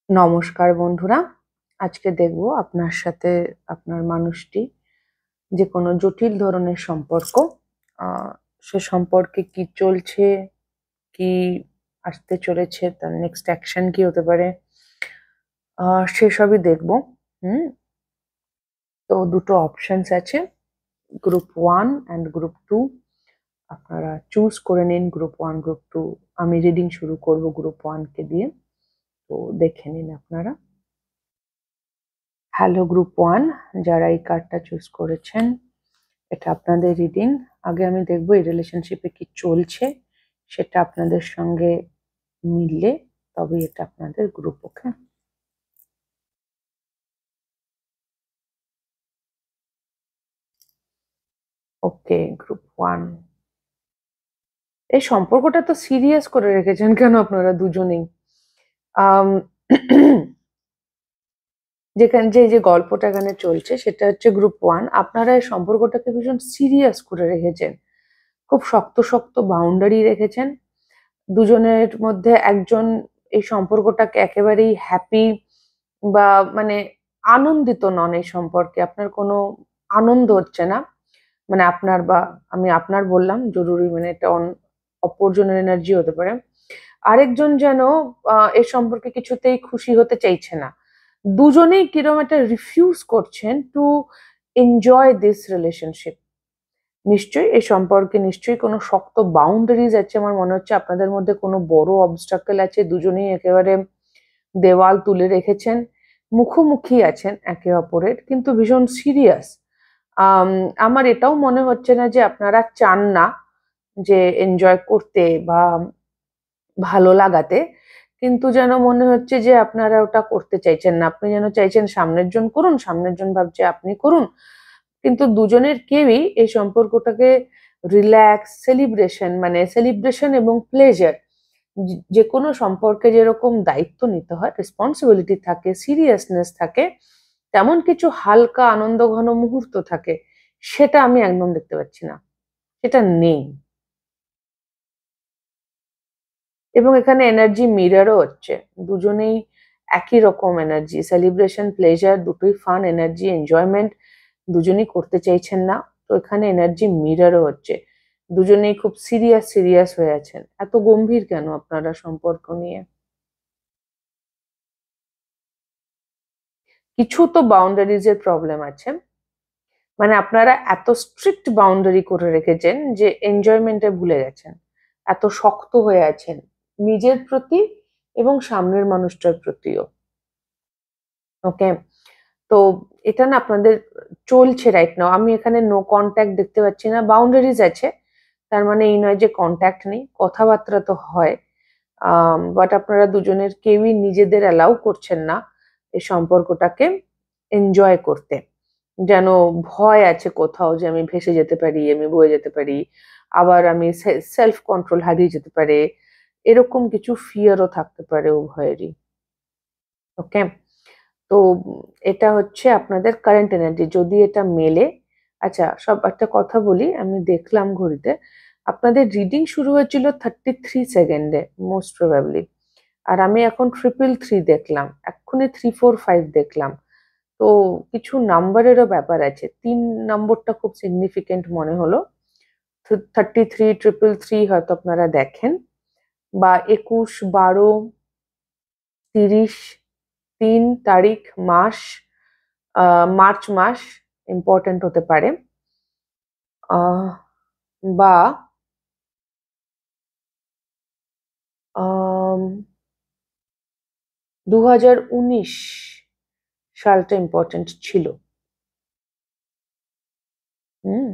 নমস্কার বন্ধুরা, আজকে দেখব আপনার সাথে আপনার মানুষটি যে কোনো জটিল ধরনের সম্পর্ক, আহ, সে সম্পর্কে কি চলছে, কি আসতে চলেছে, তার নেক্সট অ্যাকশন কি হতে পারে, সেসবই দেখব। হুম। তো দুটো অপশনস আছে, গ্রুপ 1 অ্যান্ড গ্রুপ 2। আপনারা চুজ করে নিন গ্রুপ 1 গ্রুপ 2। আমি রিডিং শুরু করব গ্রুপ 1 কে দিয়ে, তো দেখে নিন আপনারা। হ্যালো গ্রুপ 1, যারা এই কার্ডটা চুজ করেছেন, এটা আপনাদের রিডিং। আগে আমি দেখবো এই রিলেশনশিপে কি চলছে, সেটা আপনাদের সঙ্গে মিললে তবেই এটা আপনাদের গ্রুপ। ওকে, ওকে গ্রুপ 1, এই সম্পর্কটা তো সিরিয়াস করে রেখেছেন কেন আপনারা দুজনেই? আম, যেখানে যে যে গল্পটা এখানে চলছে সেটা হচ্ছে গ্রুপ 1, আপনারা এই সম্পর্কটাকে ভীষণ সিরিয়াস করে রেখেছেন, খুব শক্ত শক্ত বাউন্ডারি রেখেছেন। দুজনের মধ্যে একজন এই সম্পর্কটাকে একেবারেই হ্যাপি বা মানে আনন্দিত নন, এই সম্পর্কে আপনার কোনো আনন্দ হচ্ছে না। মানে আপনার বা আমি আপনার বললাম জরুরি, মানে এটা অপরজনের এনার্জি হতে পারে। আরেকজন যেন এই সম্পর্কে কিছুতেই খুশি হতে চাইছে না। দুজনেই কিরকম একটা রিফিউজ করছেন টু এনজয় দিস রিলেশনশিপ। নিশ্চয়ই এই সম্পর্কে নিশ্চয়ই কোনো শক্ত বাউন্ডারিজ আছে। আমার মনে হচ্ছে আপনাদের মধ্যে কোনো বড় অবস্টাকেল আছে, দুজনেই একেবারে দেওয়াল তুলে রেখেছেন, মুখোমুখি আছেন একে অপরের, কিন্তু ভীষণ সিরিয়াস। আমার এটাও মনে হচ্ছে না যে আপনারা চান না যে এনজয় করতে বা ভালো লাগাতে, কিন্তু যেন মনে হচ্ছে যে আপনারা ওটা করতে চাইছেন না। আপনি যেন চাইছেন সামনের জন করুন, সামনের জন ভাবছে আপনি করুন, কিন্তু দুজনের কেউই এই সম্পর্কটাকে রিল্যাক্স সেলিব্রেশন, মানে সেলিব্রেশন এবং প্লেজার, যে কোনো সম্পর্কে যেরকম দায়িত্ব নিতে হয়, রেসপন্সিবিলিটি থাকে, সিরিয়াসনেস থাকে, তেমন কিছু হালকা আনন্দ ঘন মুহূর্ত থাকে, সেটা আমি একদম দেখতে পাচ্ছি না, সেটা নেই। এবং এখানে এনার্জি মিররও হচ্ছে, দুজনেই একই রকম এনার্জি, সেলিব্রেশন প্লেজার দুটোই ফান এনার্জি, এনজয়মেন্ট দুজনেই করতে চাইছেন না। তো এখানে এনার্জি মিররও হচ্ছে, দুজনেই খুব সিরিয়াস সিরিয়াস হয়ে আছেন। এত গম্ভীর কেন আপনারা সম্পর্ক নিয়ে? কিছু তো বাউন্ডারিজ এর প্রবলেম আছে, মানে আপনারা এত স্ট্রিক্ট বাউন্ডারি করে রেখেছেন যে এনজয়মেন্টে ভুলে গেছেন, এত শক্ত হয়ে আছেন নিজের প্রতি এবং সামনের মানুষটার প্রতিও। ওকে, তো এটা না আপনাদের চলছে রাইট নাও। আমি এখানে নো কন্ট্যাক্ট দেখতে পাচ্ছি না, বাউন্ডারিজ আছে, তার মানে এই নয় যে কন্ট্যাক্ট নেই, কথাবার্তা তো হয়। বাট আপনারা দুজনের কেউই নিজেদের অ্যালাউ করছেন না এই সম্পর্কটাকে এনজয় করতে। যেন ভয় আছে কোথাও যে আমি ভেসে যেতে পারি, আমি বয়ে যেতে পারি, আবার আমি সেলফ কন্ট্রোল হারিয়ে যেতে পারে, এরকম কিছু ফিয়ারও থাকতে পারে উভয়েরই। ওকে, তো এটা হচ্ছে আপনাদের কারেন্ট এনার্জি, যদি এটা মেলে। আচ্ছা, সব একটা কথা বলি, আমি দেখলাম ঘড়িতে আপনাদের রিডিং শুরু হয়েছিল 33 সেকেন্ডে মোস্ট প্রবাবলি, আর আমি এখন 333 দেখলাম, এক্ষুনি 345 দেখলাম। তো কিছু নাম্বারেরও ব্যাপার আছে, 3 নম্বরটা খুব সিগনিফিকেন্ট মনে হলো। 33 333 হয়তো আপনারা দেখেন, বা 21 12 30 3 তারিখ মাস, মার্চ মাস ইম্পর্টেন্ট হতে পারে, আহ, বা 2019 সালটা ইম্পর্টেন্ট ছিল। হুম,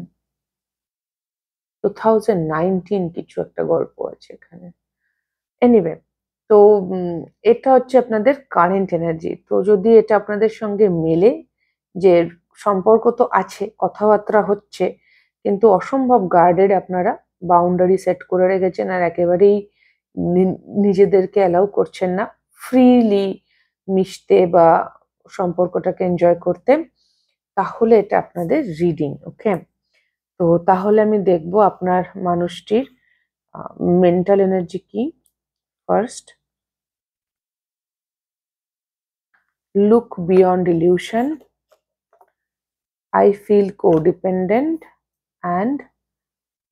2019 কিছু একটা গল্প আছে এখানে। এনিওয়ে, তো এটা হচ্ছে আপনাদের কারেন্ট এনার্জি। তো যদি এটা আপনাদের সঙ্গে মেলে, যে সম্পর্ক তো আছে, কথাবার্তা হচ্ছে, কিন্তু অসম্ভব গার্ডেড, আপনারা বাউন্ডারি সেট করে রেখেছেন আর একেবারেই নিজেদেরকে অ্যালাউ করছেন না ফ্রিলি মিশতে বা সম্পর্কটাকে এনজয় করতে, তাহলে এটা আপনাদের রিডিং। ওকে, তো তাহলে আমি দেখবো আপনার মানুষটির মেন্টাল এনার্জি কি first. look beyond illusion, I feel codependent, and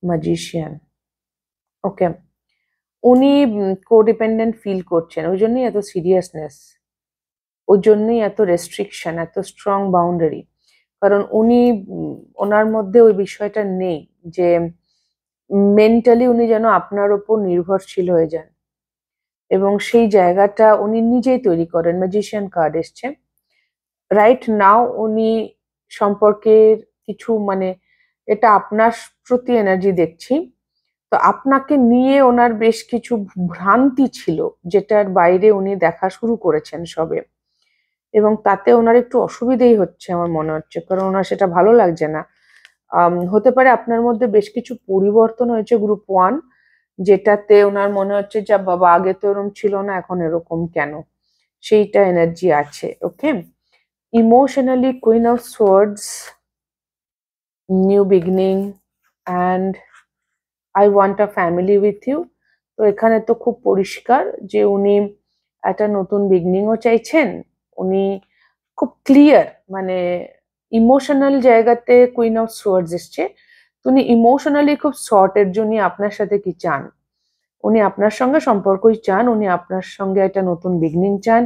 magician. ওকে, উনি কোডিপেন্ডেন্ট ফিল করছেন, ওই জন্যই এত সিরিয়াসনেস, ওই জন্যই এত রেস্ট্রিকশন, এত স্ট্রং বাউন্ডারি। কারণ উনি ওনার মধ্যে ওই বিষয়টা নেই যে মেন্টালি উনি যেন আপনার ওপর নির্ভরশীল হয়ে যান, এবং সেই জায়গাটা উনি নিজেই তৈরি করেন। ম্যাজিশিয়ান কার্ড এসছে। রাইট নাও উনি সম্পর্কের কিছু মানে, এটা আপনার প্রতি এনার্জি দেখছি, তো আপনাকে নিয়ে ওনার বেশ কিছু ভ্রান্তি ছিল, যেটার বাইরে উনি দেখা শুরু করেছেন সবে, এবং তাতে ওনার একটু অসুবিধেই হচ্ছে আমার মনে হচ্ছে, কারণ ওনার সেটা ভালো লাগছে না। হতে পারে আপনার মধ্যে বেশ কিছু পরিবর্তন হয়েছে গ্রুপ 1, যেটাতে ওনার মনে হচ্ছে যা বাবা, আগে তো এরকম ছিল না, এখন এরকম কেন, সেইটা এনার্জি আছে। Okay, emotionally queen of swords, new beginning, and I want a family with you. তো এখানে তো খুব পরিষ্কার যে উনি একটা নতুন বিগনিংও চাইছেন। উনি খুব ক্লিয়ার, মানে ইমোশনাল জায়গাতে কুইন অফ সোয়ার্ডস এসছে। উনি ইমোশনালি খুব শর্টের জন্য আপনার সাথে কি চান, উনি আপনার সঙ্গে সম্পর্কই চান, উনি আপনার সঙ্গে একটা নতুন বিগনিং চান,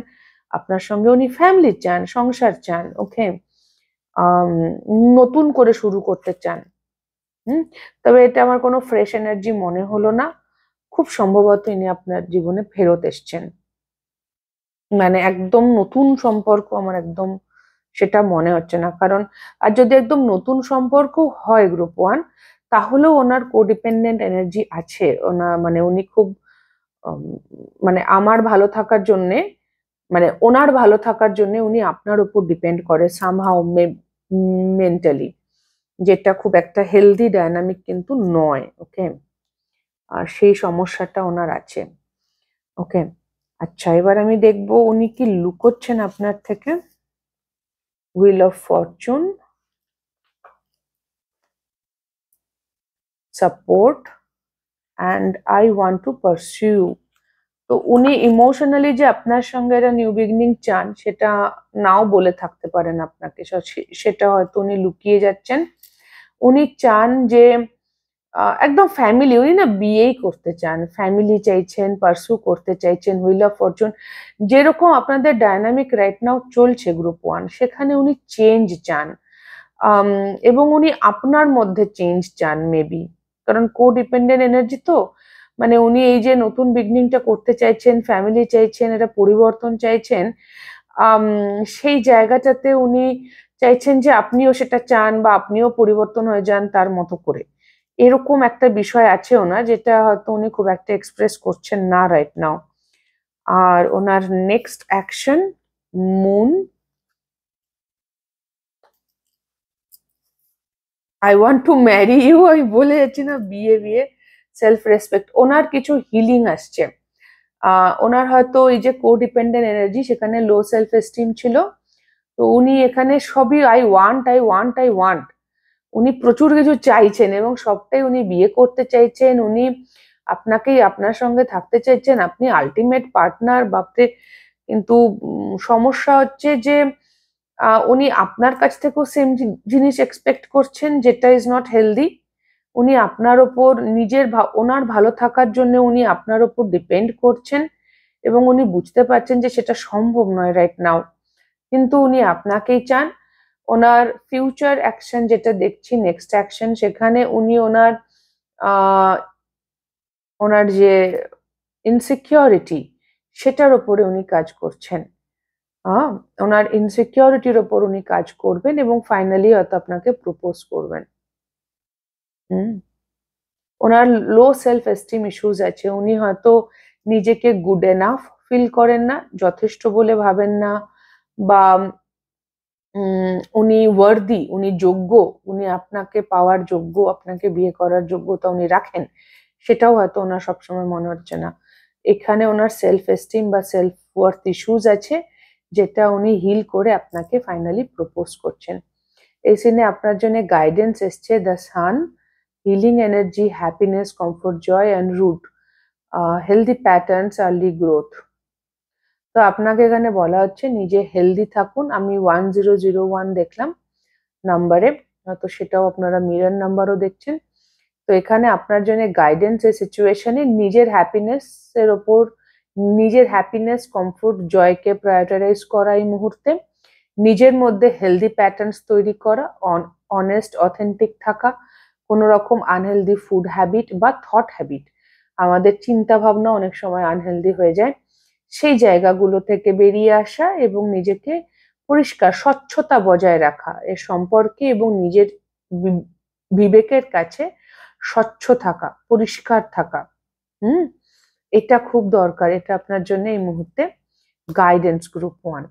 আপনার সঙ্গে উনি ফ্যামিলি চান, সংসার চান। ওকে, নতুন করে শুরু করতে চান। তবে এটা আমার কোনো ফ্রেশ এনার্জি মনে হলো না। খুব সম্ভবত ইনি আপনার জীবনে ফেরত এসছেন, মানে একদম নতুন সম্পর্ক আমার একদম সেটা মনে হচ্ছে না। কারণ আর যদি একদম নতুন সম্পর্ক হয় গ্রুপ 1, তাহলেও ওনার কোডিপেন্ডেন্ট এনার্জি আছে। ওনার মানে উনি খুব মানে আমার ভালো থাকার জন্যে, মানে ওনার ভালো থাকার জন্য উনি আপনার উপর ডিপেন্ড করে সামহাউ মেন্টালি, যেটা খুব একটা হেলদি ডায়নামিক কিন্তু নয়। ওকে, আর সেই সমস্যাটা ওনার আছে। ওকে, আচ্ছা, এবার আমি দেখবো উনি কি লুকোচ্ছেন আপনার থেকে। Wheel of Fortune, support, and I want to pursue. তো উনি ইমোশনালি যে আপনার সঙ্গে একটা নিউ বিগিনিং চান, সেটা নাও বলে থাকতে পারেন আপনাকে, সেটা হয়তো উনি লুকিয়ে যাচ্ছেন। উনি চান যে একদম ফ্যামিলি, উনি না বিয়েই করতে চান, ফ্যামিলি চাইছেন, পারসু করতে চাইছেন। হুইল অফ ফরচুন, যেরকম আপনাদের ডায়নামিক রাইট নাও চলছে গ্রুপ 1, সেখানে উনি চেঞ্জ চান, এবং উনি আপনার মধ্যে চেঞ্জ চান মেবি, কারণ কোডিপেন্ডেন্ট এনার্জি তো, মানে উনি এই যে নতুন বিগনিংটা করতে চাইছেন, ফ্যামিলি চাইছেন, এটা পরিবর্তন চাইছেন, সেই জায়গাটাতে উনি চাইছেন যে আপনিও সেটা চান, বা আপনিও পরিবর্তন হয়ে যান তার মতো করে। এরকম একটা বিষয় আছে ওনার, যেটা হয়তো উনি খুব একটা এক্সপ্রেস করছেন না রাইট নাও। আর ওনার next action, moon, I want to marry you. আমি বলে যাচ্ছি না, বিয়ে বিয়ে, সেলফ রেসপেক্ট, ওনার কিছু হিলিং আসছে। ওনার হয়তো এই যে কোডিপেন্ডেন্ট এনার্জি, সেখানে লো সেলফ এস্টিম ছিল, তো উনি এখানে সবই I want, I want, I want, উনি প্রচুর কিছু চাইছেন, এবং সবটাই উনি বিয়ে করতে চাইছেন, উনি আপনাকেই আপনার সঙ্গে থাকতে চাইছেন, আপনি আলটিমেট পার্টনার, বাপরে। কিন্তু সমস্যা হচ্ছে যে উনি আপনার কাছ থেকেও সেম জিনিস এক্সপেক্ট করছেন, যেটা ইজ নট হেলদি। উনি আপনার ওপর নিজের ওনার ভালো থাকার জন্য উনি আপনার ওপর ডিপেন্ড করছেন, এবং উনি বুঝতে পারছেন যে সেটা সম্ভব নয় রাইট নাও, কিন্তু উনি আপনাকেই চান। ওনার ফিউচার অ্যাকশন যেটা দেখছি, নেক্সট অ্যাকশন, সেখানে উনি ওনার যে ইনসিকিউরিটি, সেটার ওপরে উনি কাজ করছেন। ওনার ইনসিকিউরিটির ওপর উনি কাজ করবেন, এবং ফাইনালি হয়তো আপনাকে প্রপোজ করবেন। ওনার লো সেলফ এস্টিম ইস্যুস আছে, উনি হয়তো নিজেকে গুড এনাফ ফিল করেন না, যথেষ্ট বলে ভাবেন না, বা উনি ওয়ার্দি, উনি যোগ্য, উনি আপনাকে পাওয়ার যোগ্য, আপনাকে বিয়ে করার যোগ্যতা উনি রাখেন, সেটাও হয়তো ওনার সবসময় মনে হচ্ছে না। এখানে ওনার সেলফ এস্টিম বা সেলফ ওয়ার্থ ইস্যুস আছে, যেটা উনি হিল করে আপনাকে ফাইনালি প্রপোজ করছেন। এই সিনে আপনার জন্য গাইডেন্স এসছে, the sun, healing energy, happiness, comfort, joy and root, healthy patterns, early growth. তো আপনাকে এখানে বলা হচ্ছে নিজে হেলদি থাকুন। আমি 1001 দেখলাম নাম্বারে, তো সেটাও আপনারা মিরর নাম্বারও দেখছেন। তো এখানে আপনার জন্য গাইডেন্স এই সিচুয়েশনে নিজের হ্যাপিনেস এর ওপর, নিজের হ্যাপিনেস, কমফোর্ট, জয়কে প্রায়োরিটাইজ করা এই মুহূর্তে, নিজের মধ্যে হেলদি প্যাটার্নস তৈরি করা, অনেস্ট অথেন্টিক থাকা, কোনো রকম আনহেলদি ফুড হ্যাবিট বা থট হ্যাবিট, আমাদের চিন্তা ভাবনা অনেক সময় আনহেলদি হয়ে যায়, সেই জায়গাগুলো থেকে বেরিয়ে আসা এবং নিজেকে পরিষ্কার, স্বচ্ছতা বজায় রাখা এর সম্পর্কে এবং নিজের বিবেকের কাছে স্বচ্ছ থাকা, পরিষ্কার থাকা। এটা খুব দরকার, এটা আপনার জন্য এই মুহূর্তে গাইডেন্স গ্রুপ 1।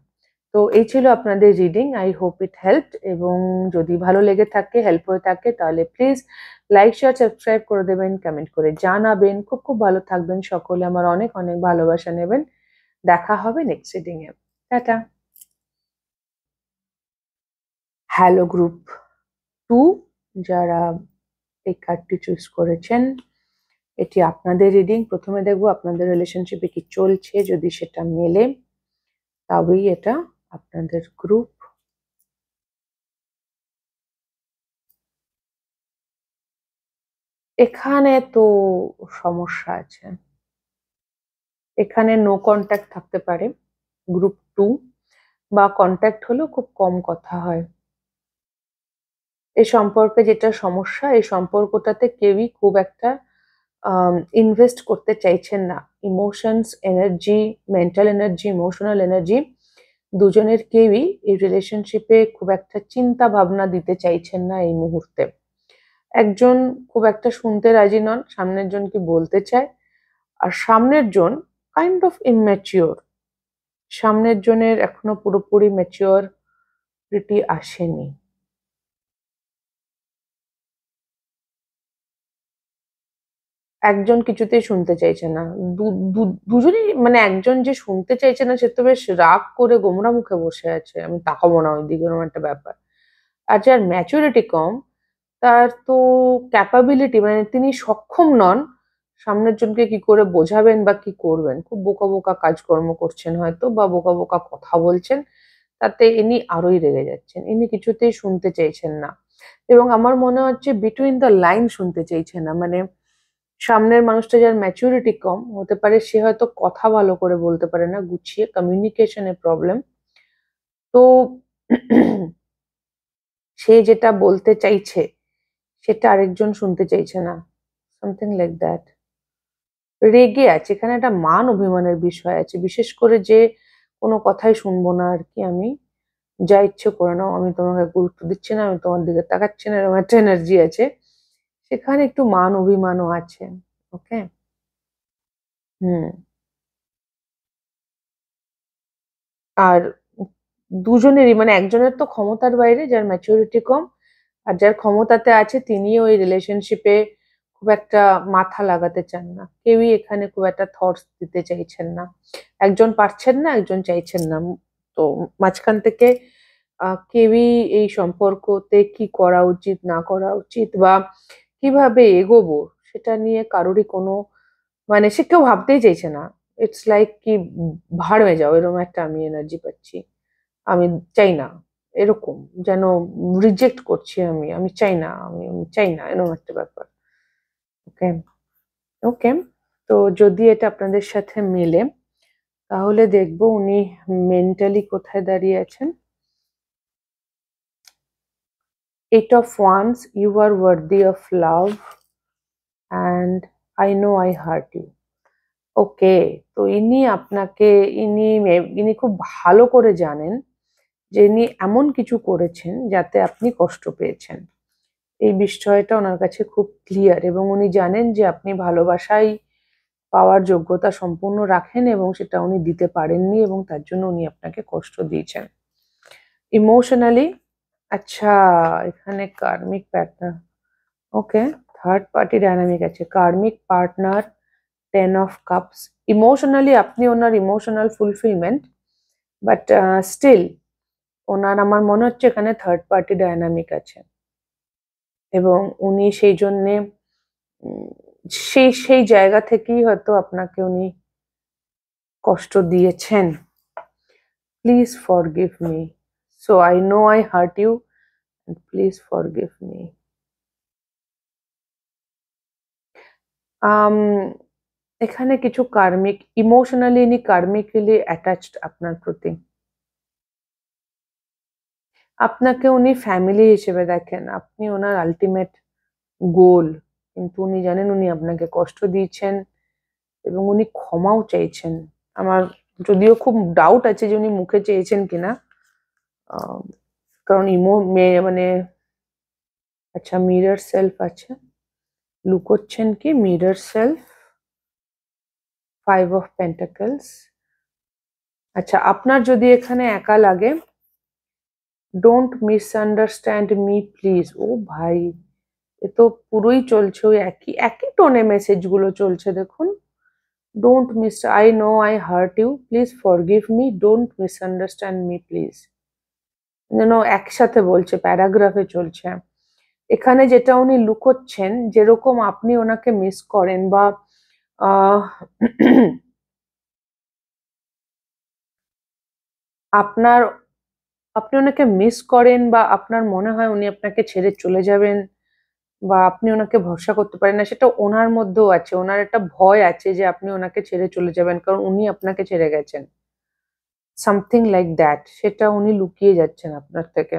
তো এই ছিল আপনাদের reading. I hope it help, এবং যদি ভালো লেগে থাকে, হেল্প হয়ে থাকে, তাহলে প্লিজ লাইক, শেয়ার, সাবস্ক্রাইব করে দেবেন, কমেন্ট করে জানাবেন। খুব খুব ভালো থাকবেন সকলে, আমার অনেক অনেক ভালোবাসা নেবেন। দেখা হবে next reading a. Tata. Hello group 2, যারা এই কার্ডটি চুজ করেছেন, এটি আপনাদের রিডিং। প্রথমে দেখবো আপনাদের রিলেশনশিপে কি চলছে, যদি সেটা মেলে তবেই এটা আপনাদের গ্রুপ। এখানে তো সমস্যা আছে, এখানে নো কন্ট্যাক্ট থাকতে পারে গ্রুপ 2, বা কন্ট্যাক্ট হলেও খুব কম কথা হয়। এই সম্পর্কে যেটা সমস্যা, এই সম্পর্কটাতে কেউই খুব একটা ইনভেস্ট করতে চাইছেন না। Emotions, energy, mental energy, emotional energy, দুজনের কেউই এই রিলেশনশিপে খুব একটা চিন্তা ভাবনা দিতে চাইছেন না এই মুহূর্তে। একজন খুব একটা শুনতে রাজি নন, সামনের জন কি বলতে চায়, আর সামনের জন কাইন্ড অফ ইম্যাচিওর। সামনের জনের এখনো পুরোপুরি ম্যাচিওরিটি আসেনি। একজন কিছুতেই শুনতে চাইছে না, দুজনেই, মানে একজন যে শুনতে চাইছে না সে তো বেশ রাগ করে গোমরা মুখে বসে আছে, আমি তাকাবো না ওইদিকে, এরকম একটা ব্যাপার। আর যার ম্যাচুরিটি কম, তার তো ক্যাপাবিলিটি, মানে তিনি সক্ষম নন সামনের জনকে কি করে বোঝাবেন বা কি করবেন। খুব বোকা বোকা কাজকর্ম করছেন হয়তো, বা বোকা বোকা কথা বলছেন, তাতে ইনি আরোই রেগে যাচ্ছেন। ইনি কিছুতেই শুনতে চাইছেন না, এবং আমার মনে হচ্ছে বিটুইন দ্য লাইন শুনতে চাইছেন না। মানে সামনের মানুষটা যার ম্যাচুরিটি কম, হতে পারে সে হয়তো কথা ভালো করে বলতে পারে না গুছিয়ে, কমিউনিকেশনের প্রবলেম। তো সে যেটা বলতে চাইছে সেটা আরেকজন শুনতে চাইছে না, সামথিং লাইক দ্যাট। রেগে আছে, এখানে একটা মান অভিমানের বিষয় আছে, বিশেষ করে যে কোনো কথাই শুনবো না আর কি, আমি যা ইচ্ছে করে নাও, আমি তোমাকে গুরুত্ব দিচ্ছি না, আমি তোমার দিকে তাকাচ্ছি না, এরকম একটা এনার্জি আছে। সেখানে একটু মান অভিমানও আছে। ওকে। হুম। আর দুজনেরই, মানে একজনের তো ক্ষমতার বাইরে, যার ম্যাচুরিটি কম, আর যার ক্ষমতাতে আছে তিনিও এই রিলেশনশিপে খুব একটা মাথা লাগাতে চান না। কেউই এখানে খুব একটা থটস দিতে চাইছেন না। একজন পারছেন না, একজন চাইছেন না। তো মাঝখান থেকে কেউই এই সম্পর্কতে কি করা উচিত, না করা উচিত, বা কিভাবে এগোবো সেটা নিয়ে কারোরই কোনো, মানে সে কেউ ভাবতেই চাইছে না। ইটস লাইক কি ভাড় হয়ে যাও, এরকম একটা আমি এনার্জি পাচ্ছি। আমি চাই না, এরকম যেন রিজেক্ট করছি, আমি আমি চাই না, আমি চাই না, এরকম একটা ব্যাপার। ওকে। ওকে। তো যদি এটা আপনাদের সাথে মেলে, তাহলে দেখবো উনি মেন্টালি কোথায় দাঁড়িয়ে আছেন। 8 of Wands, you are worthy of love and I know I hurt you. ওকে। তো ইনি আপনাকে, ইনি ইনি খুব ভালো করে জানেন যে ইনি এমন কিছু করেছেন যাতে আপনি কষ্ট পেয়েছেন। এই বিষয়টা ওনার কাছে খুব ক্লিয়ার, এবং উনি জানেন যে আপনি ভালোবাসাই পাওয়ার যোগ্যতা সম্পূর্ণ রাখেন, এবং সেটা উনি দিতে পারেননি, এবং তার জন্য উনি আপনাকে কষ্ট দিয়েছেন ইমোশনালি। আচ্ছা, এখানে কার্মিক পার্টনার। ওকে। থার্ড পার্টি ডায়নামিক আছে, কার্মিক পার্টনার, 10 অফ কাপস। ইমোশনালি আপনি ওনার ইমোশনাল ফুলফিলমেন্ট, বাট স্টিল ওনার, আমার মনে হচ্ছে এখানে থার্ড পার্টি ডায়নামিক আছে, এবং উনি সেই জন্যে সেই সেই জায়গা থেকেই হয়তো আপনাকে উনি কষ্ট দিয়েছেন। Please forgive me. So I know I hurt you and please forgive me. এখানে কিছু কার্মিক, ইমোশনালি ইনি কার্মিক্যালি অ্যাটাচড আপনার প্রতি। আপনাকে উনি ফ্যামিলি হিসেবে দেখেন, আপনি ওনার আলটিমেট গোল, কিন্তু উনি জানেন উনি আপনাকে কষ্ট দিয়েছেন এবং উনি ক্ষমাও চাইছেন। আমার যদিও খুব ডাউট আছে যে উনি মুখে চেয়েছেন কিনা, কারণ মানে আচ্ছা, মিরর সেলফ আছে, লুকোচ্ছেন কি মিরর সেলফ, 5 অফ পেন্টাকলস। আচ্ছা, আপনার যদি এখানে একা লাগে, ডোন্ট মিসআন্ডারস্ট্যান্ড মি প্লিজ। ও ভাই, এ তো পুরোই চলছে ওই একই একই টোনে মেসেজগুলো চলছে দেখুন। Don't miss, I know I hurt you, please forgive me, don't misunderstand me please, যেন একসাথে বলছে, প্যারাগ্রাফে চলছে। এখানে যেটা উনি লুকোচ্ছেন, যেরকম আপনি ওনাকে মিস করেন বা আপনার আপনি ওনাকে মিস করেন বা আপনার মনে হয় উনি আপনাকে ছেড়ে চলে যাবেন বা আপনি ওনাকে ভরসা করতে পারেন না, সেটা ওনার মধ্যেও আছে। ওনার একটা ভয় আছে যে আপনি ওনাকে ছেড়ে চলে যাবেন, কারণ উনি আপনাকে ছেড়ে গেছেন, সামথিং লাইক দ্যাট। সেটা উনি লুকিয়ে যাচ্ছেন আপনার থেকে,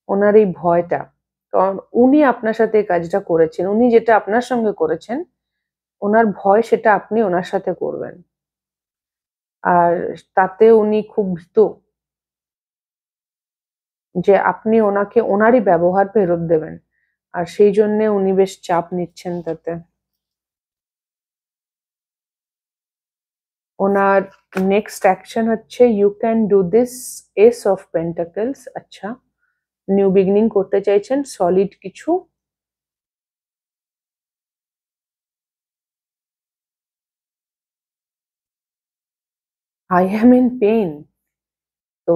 ওনার এই ভয়টা। কারণ উনি আপনার সাথে এই কাজটা করেছেন, উনি যেটা আপনার সঙ্গে করেছেন, ওনার ভয় সেটা আপনি ওনার সাথে করবেন, আর তাতে উনি খুব ভীত যে আপনি ওনাকে ওনারই ব্যবহার ফেরত দেবেন, আর সেই জন্য উনি বেশ চাপ নিচ্ছেন তাতে। ওনার নেক্সট অ্যাকশন হচ্ছে you can do this, ace of pentacles. আচ্ছা, নিউ বিগিনিং করতে চাইছেন, সলিড কিছু। I am in pain. তো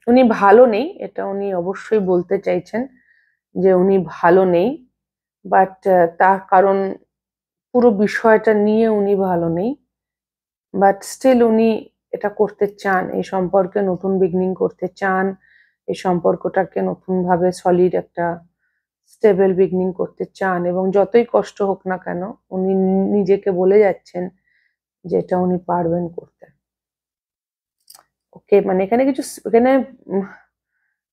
উনি ভালো নেই, এটা উনি অবশ্যই বলতে চাইছেন যে উনি ভালো নেই, বাট তার কারণ পুরো বিষয়টা নিয়ে উনি ভালো নেই, বাট স্টিল উনি এটা করতে চান, এই সম্পর্কে নতুন বিগিনিং করতে চান, এই সম্পর্কটাকে নতুন ভাবে সলিড একটা স্টেবল বিগিনিং করতে চান, এবং যতই কষ্ট হোক না কেন উনি নিজেকে বলে যাচ্ছেন যে এটা উনি পারবেন করতে। ওকে, মানে এখানে কিছু এখানে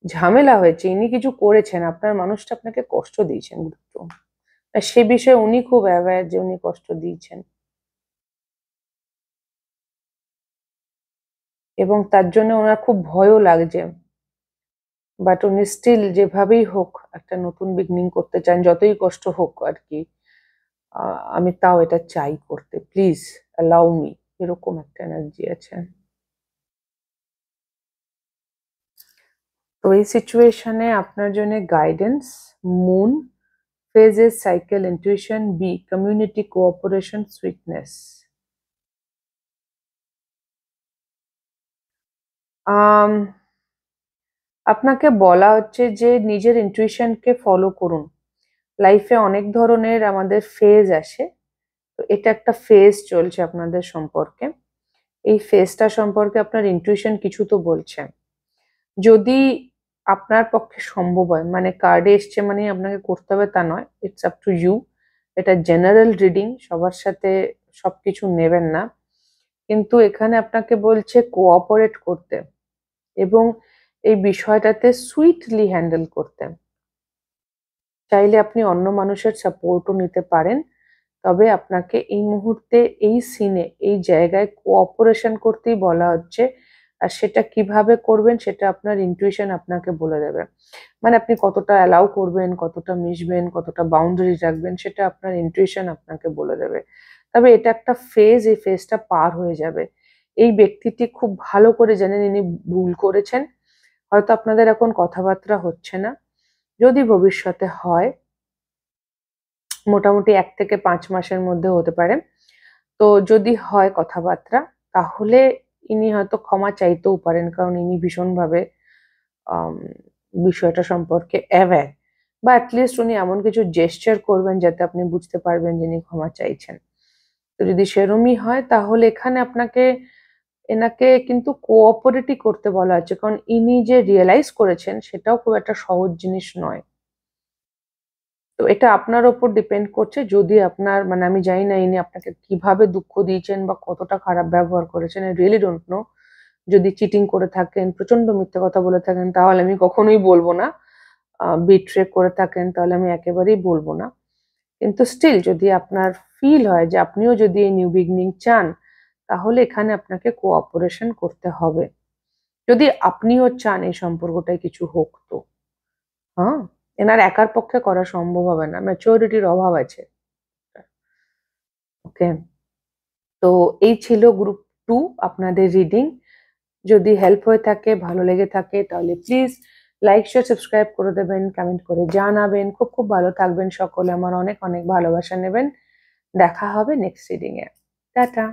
ঝামেলা হয়েছে, ইনি কিছু করেছেন, আপনার মানুষটা আপনাকে কষ্ট দিয়েছেন একটু, আর সে বিষয়ে উনি খুব অ্যাওয়্যার যে উনি কষ্ট দিয়েছেন, এবং তার জন্য ওনার খুব ভয়ও লাগছে, বাট উনি স্টিল যেভাবেই হোক একটা নতুন বিগিনিং করতে চান, যতই কষ্ট হোক আর কি। আমি তাও এটা চাই করতে, প্লিজ অ্যালাউ মি, এরকম একটা এনার্জি আছে। তো এই সিচুয়েশনে আপনার জন্য guidance, moon, phases, cycle, intuition, bee, community, cooperation, sweetness. আপনাকে বলা হচ্ছে যে নিজের ইন্টুইশনকে ফলো করুন। লাইফে অনেক ধরনের আমাদের ফেজ আসে, তো এটা একটা ফেজ চলছে আপনাদের সম্পর্কে। এই ফেজটা সম্পর্কে আপনার ইন্টুইশন কিছু তো বলছে, যদি আপনার পক্ষে সম্ভব হয়, মানে কার্ডে এসছে মানে আপনাকে করতে হবে তা নয়, ইটস আপ টু ইউ। এটা জেনারেল রিডিং, সবার সাথে সবকিছু নেবেন না, কিন্তু এখানে আপনাকে বলছে কোঅপারেট করতে এবং এই বিষয়টাতে সুইটলি হ্যান্ডেল করতে। চাইলে আপনি অন্য মানুষের সাপোর্টও নিতে পারেন, তবে আপনাকে এই মুহূর্তে এই সিনে এই জায়গায় কোঅপারেশন করতেই বলা হচ্ছে, আর সেটা কিভাবে করবেন সেটা আপনার ইন্টুইশন আপনাকে বলে দেবে। মানে আপনি কতটা অ্যালাউ করবেন, কতটা মিশবেন, কতটা বাউন্ডারি রাখবেন, সেটা আপনার ইন্টুইশন আপনাকে বলে দেবে। তবে এটা একটা ফেজ, এই ফেজটা পার হয়ে যাবে। এই ব্যক্তিটি খুব ভালো করে জানেন ইনি ভুল করেছেন, হয়তো আপনাদের এখন কথাবার্তা হচ্ছে না, যদি ভবিষ্যতে হয় মোটামুটি 1 থেকে 5 মাসের মধ্যে হতে পারে। তো যদি হয় কথাবার্তা, তাহলে ইনি হয়তো ক্ষমা চাইতেও পারেন, কারণ ইনি ভীষণভাবে বিষয়টা সম্পর্কে অ্যাওয়্যার, বা অ্যাটলিস্ট উনি এমন কিছু জেস্চার করবেন যাতে আপনি বুঝতে পারবেন যিনি ক্ষমা চাইছেন। তো যদি সেরমই হয় তাহলে এখানে আপনাকে এনাকে কিন্তু কোঅপারেটই করতে বলা হচ্ছে, কারণ ইনি যে রিয়েলাইজ করেছেন সেটাও খুব একটা সহজ জিনিস নয়। তো এটা আপনার ওপর ডিপেন্ড করছে, যদি আপনার মানে আমি জানি না ইনি আপনাকে কিভাবে দুঃখ দিয়েছেন বা কতটা খারাপ ব্যবহার করেছেন, আই রিয়েলি ডোন্ট নো। যদি চিটিং করে থাকেন, প্রচন্ড মিথ্যে কথা বলে থাকেন, তাহলে আমি কখনোই বলবো না। বিট্রে করে থাকেন তাহলে আমি একেবারেই বলবো না। কিন্তু স্টিল যদি আপনার ফিল হয় যে আপনিও যদি এই নিউ বিগিনিং চান, তাহলে এখানে আপনাকে কোঅপারেশন করতে হবে, যদি আপনিও চান এই সম্পর্কটায় কিছু হোক তো। হ্যাঁ, এনার একার পক্ষে করা সম্ভব হবে না, ম্যাচুরিটির অভাব আছে। ওকে, তো এই ছিল গ্রুপ 2 আপনাদের রিডিং। যদি হেল্প হয়ে থাকে, ভালো লেগে থাকে, তাহলে প্লিজ লাইক শেয়ার সাবস্ক্রাইব করে দেবেন, কমেন্ট করে জানাবেন। খুব খুব ভালো থাকবেন সকলে, আমার অনেক অনেক ভালোবাসা নেবেন। দেখা হবে নেক্সট রিডিং এ। টাটা।